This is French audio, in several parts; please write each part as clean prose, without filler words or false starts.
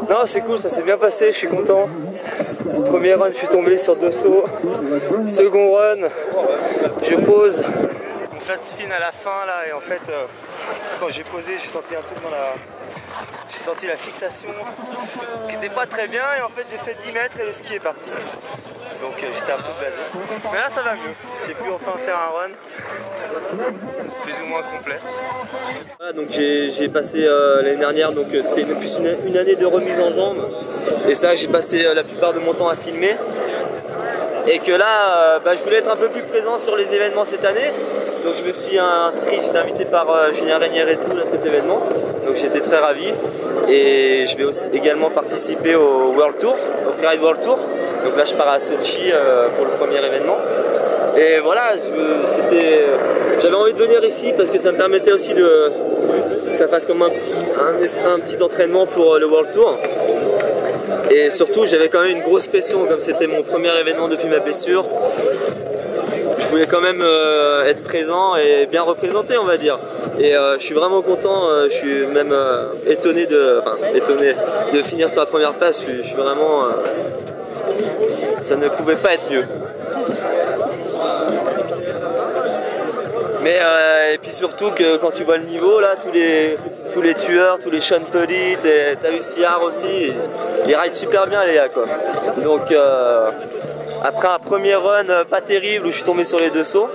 Non, c'est cool, ça s'est bien passé, je suis content. Premier run, je suis tombé sur 2 sauts. Second run, je pose mon flat spin à la fin là, et en fait, quand j'ai posé, j'ai senti un truc dans la... J'ai senti la fixation qui n'était pas très bien, et en fait j'ai fait 10 mètres et le ski est parti. Donc j'étais un peu blasé. Mais là ça va mieux, j'ai pu enfin faire un run plus ou moins complet. Voilà, donc j'ai passé l'année dernière, donc c'était plus une année de remise en jambes. Et ça, j'ai passé la plupart de mon temps à filmer. Et que là, je voulais être un peu plus présent sur les événements cette année. Donc je me suis inscrit, j'étais invité par Julien Régnier Red Bull à cet événement. Donc j'étais très ravi. Et je vais aussi également participer au World Tour, au Freeride World Tour. Donc là je pars à Sochi pour le premier événement. Et voilà, j'avais envie de venir ici parce que ça me permettait aussi que ça fasse comme un petit entraînement pour le World Tour. Et surtout, j'avais quand même une grosse pression, comme c'était mon premier événement depuis ma blessure. Je voulais quand même être présent et bien représenté, on va dire. Et je suis vraiment content, je suis même étonné de finir sur la première place. Je suis vraiment... ça ne pouvait pas être mieux. Mais et puis surtout que quand tu vois le niveau là, tous les tueurs, tous les Sean Pulley, t'as eu Siar aussi, ils ride super bien les gars quoi. Donc après un premier run pas terrible où je suis tombé sur les 2 sauts,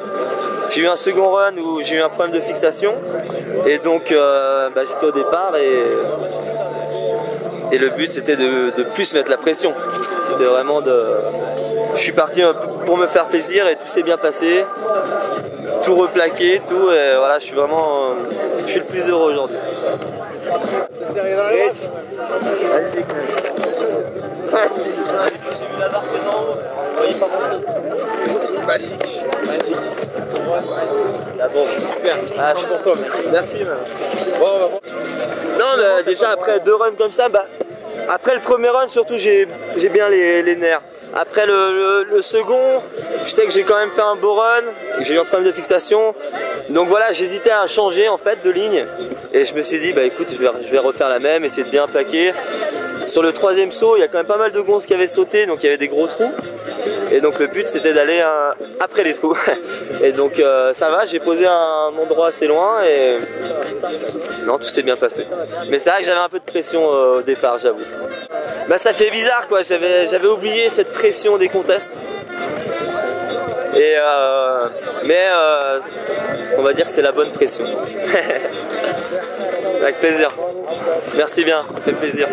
j'ai eu un second run où j'ai eu un problème de fixation, et donc j'étais au départ, et le but c'était de plus mettre la pression. C'était vraiment je suis parti pour me faire plaisir et tout s'est bien passé. Tout replaqué, tout, et voilà, je suis le plus heureux aujourd'hui. T'es serré dans la droite ? Magnifique. J'ai vu la barre en haut, vous voyez pas mon... Magique, magique. Ah bon, super, ah, pour toi. Merci man. Bon, on va voir. Non mais déjà après 2 runs comme ça, après le premier run surtout j'ai bien les nerfs. Après le second, je sais que j'ai quand même fait un beau run, j'ai eu un problème de fixation. Donc voilà, j'hésitais à changer en fait de ligne. Et je me suis dit, écoute, je vais refaire la même, essayer de bien plaquer. Sur le 3e saut, il y a quand même pas mal de gonzes qui avaient sauté, donc il y avait des gros trous. Et donc le but c'était d'aller après les trous. Et donc ça va, j'ai posé à un endroit assez loin et non, tout s'est bien passé. Mais c'est vrai que j'avais un peu de pression au départ, j'avoue. Ça fait bizarre quoi, j'avais oublié cette pression des contests. Et mais on va dire que c'est la bonne pression. Avec plaisir. Merci bien, ça fait plaisir.